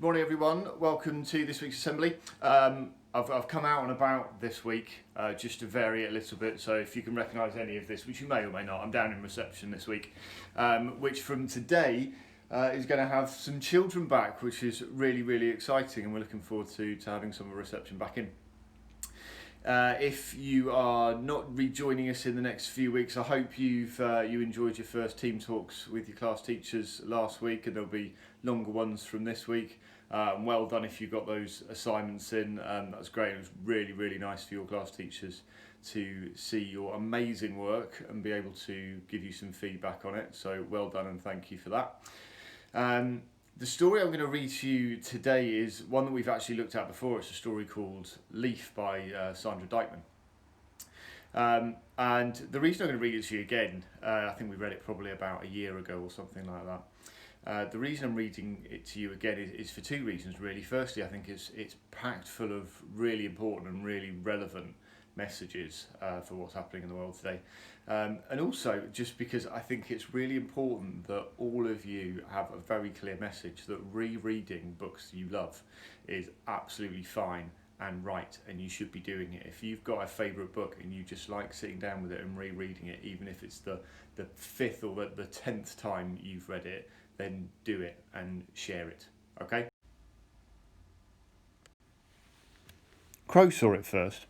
Morning everyone, welcome to this week's assembly. I've come out and about this week just to vary it a little bit, so if you can recognise any of this, which you may or may not, I'm down in reception this week, which from today is going to have some children back, which is really exciting, and we're looking forward to having some of reception back in. If you are not rejoining us in the next few weeks, I hope you enjoyed your first team talks with your class teachers last week, and there'll be longer ones from this week. Well done if you got those assignments in. That's great. It was really nice for your class teachers to see your amazing work and be able to give you some feedback on it. So well done and thank you for that. The story I'm going to read to you today is one that we've actually looked at before. It's a story called Leaf by Sandra Dykman. And the reason I'm going to read it to you again, I think we read it probably about a year ago or something like that. The reason I'm reading it to you again is for two reasons really. Firstly, I think it's packed full of really important and really relevant messages for what's happening in the world today. And also just because I think it's really important that all of you have a very clear message that rereading books you love is absolutely fine and right, and you should be doing it. If you've got a favourite book and you just like sitting down with it and rereading it, even if it's the 5th or the 10th time you've read it, then do it and share it, okay? Crow saw it first.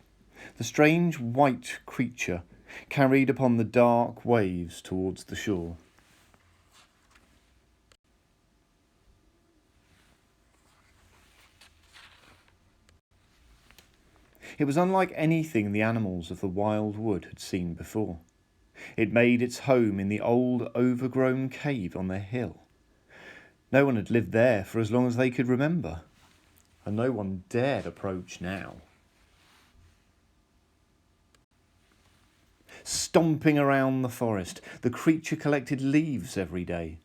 The strange white creature carried upon the dark waves towards the shore. It was unlike anything the animals of the wild wood had seen before. It made its home in the old overgrown cave on the hill. No one had lived there for as long as they could remember, and no one dared approach now. Stomping around the forest, the creature collected leaves every day.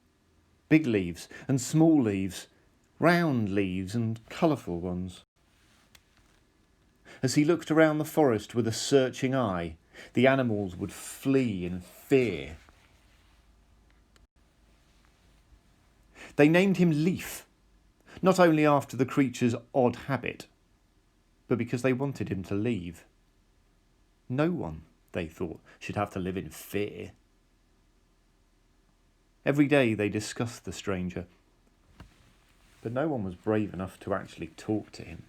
Big leaves and small leaves, round leaves and colourful ones. As he looked around the forest with a searching eye, the animals would flee in fear. They named him Leaf, not only after the creature's odd habit, but because they wanted him to leave. No one, they thought, should have to live in fear. Every day they discussed the stranger, but no one was brave enough to actually talk to him.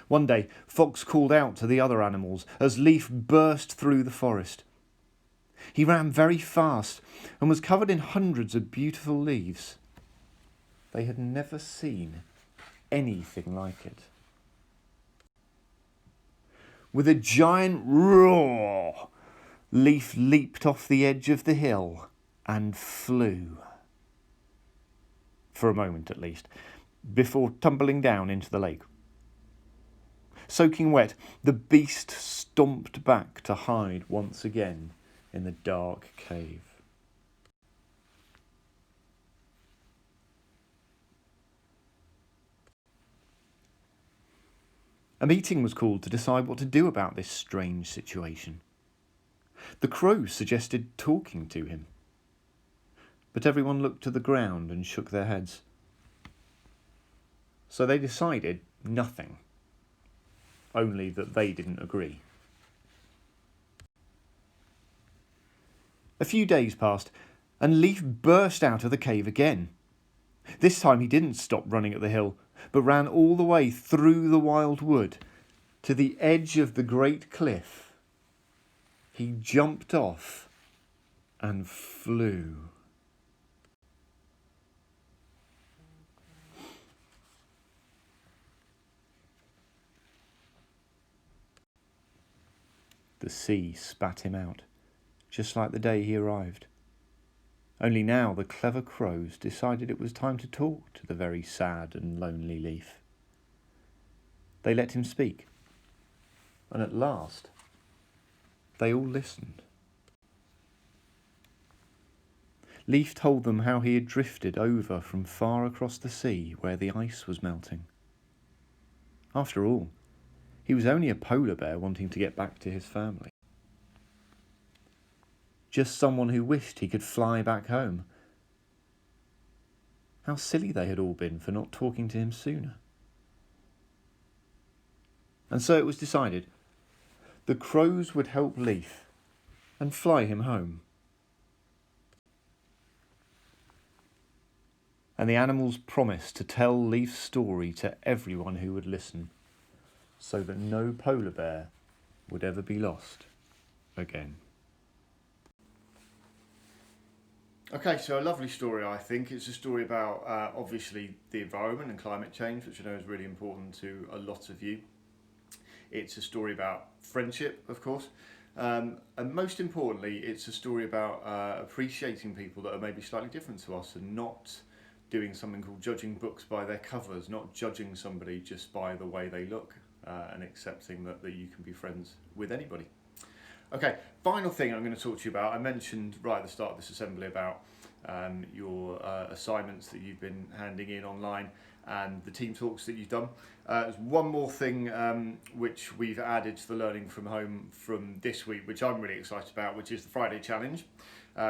One day, Fox called out to the other animals as Leaf burst through the forest. He ran very fast and was covered in hundreds of beautiful leaves. They had never seen anything like it. With a giant roar, Leaf leaped off the edge of the hill and flew. For a moment at least, before tumbling down into the lake. Soaking wet, the beast stomped back to hide once again in the dark cave. A meeting was called to decide what to do about this strange situation. The crows suggested talking to him, but everyone looked to the ground and shook their heads. So they decided nothing, only that they didn't agree. A few days passed, and Leaf burst out of the cave again. This time he didn't stop running at the hill, but ran all the way through the wild wood to the edge of the great cliff. He jumped off and flew. The sea spat him out, just like the day he arrived. Only now the clever crows decided it was time to talk to the very sad and lonely Leaf. They let him speak, and at last they all listened. Leaf told them how he had drifted over from far across the sea where the ice was melting. After all, he was only a polar bear wanting to get back to his family. Just someone who wished he could fly back home. How silly they had all been for not talking to him sooner. And so it was decided. The crows would help Leif and fly him home. And the animals promised to tell Leif's story to everyone who would listen, so that no polar bear would ever be lost again. Okay, so a lovely story, I think. It's a story about, obviously, the environment and climate change, which I know is really important to a lot of you. It's a story about friendship, of course. And most importantly, it's a story about appreciating people that are maybe slightly different to us and not doing something called judging books by their covers, not judging somebody just by the way they look, and accepting that you can be friends with anybody. Okay, final thing I'm going to talk to you about. I mentioned right at the start of this assembly about your assignments that you've been handing in online and the team talks that you've done. There's one more thing which we've added to the Learning from Home from this week, which I'm really excited about, which is the Friday Challenge,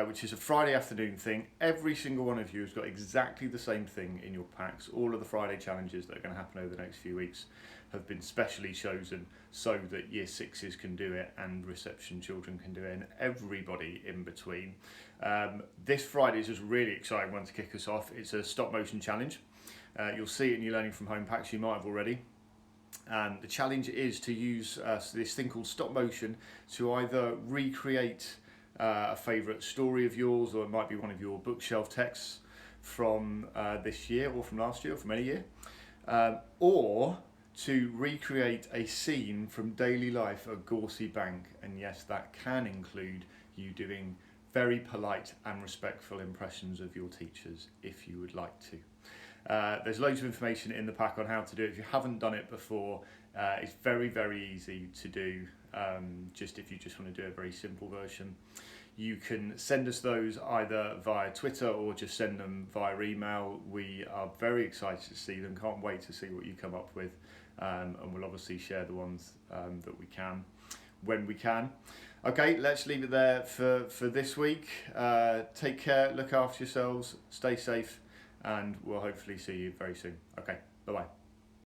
which is a Friday afternoon thing. Every single one of you has got exactly the same thing in your packs. All of the Friday challenges that are going to happen over the next few weeks have been specially chosen so that year sixes can do it and reception children can do it and everybody in between. This Friday is just a really exciting one to kick us off. It's a stop motion challenge. You'll see it in your Learning from Home packs, you might have already. And the challenge is to use this thing called stop motion to either recreate a favourite story of yours, or it might be one of your bookshelf texts from this year or from last year or from any year, or to recreate a scene from daily life at Gorsey Bank. And yes, that can include you doing very polite and respectful impressions of your teachers if you would like to. There's loads of information in the pack on how to do it. If you haven't done it before, it's very, very easy to do, just if you just want to do a very simple version. You can send us those either via Twitter or just send them via email. We are very excited to see them, can't wait to see what you come up with, and we'll obviously share the ones that we can when we can. Okay, let's leave it there for this week. Take care, look after yourselves, stay safe, and we'll hopefully see you very soon. Okay, bye-bye.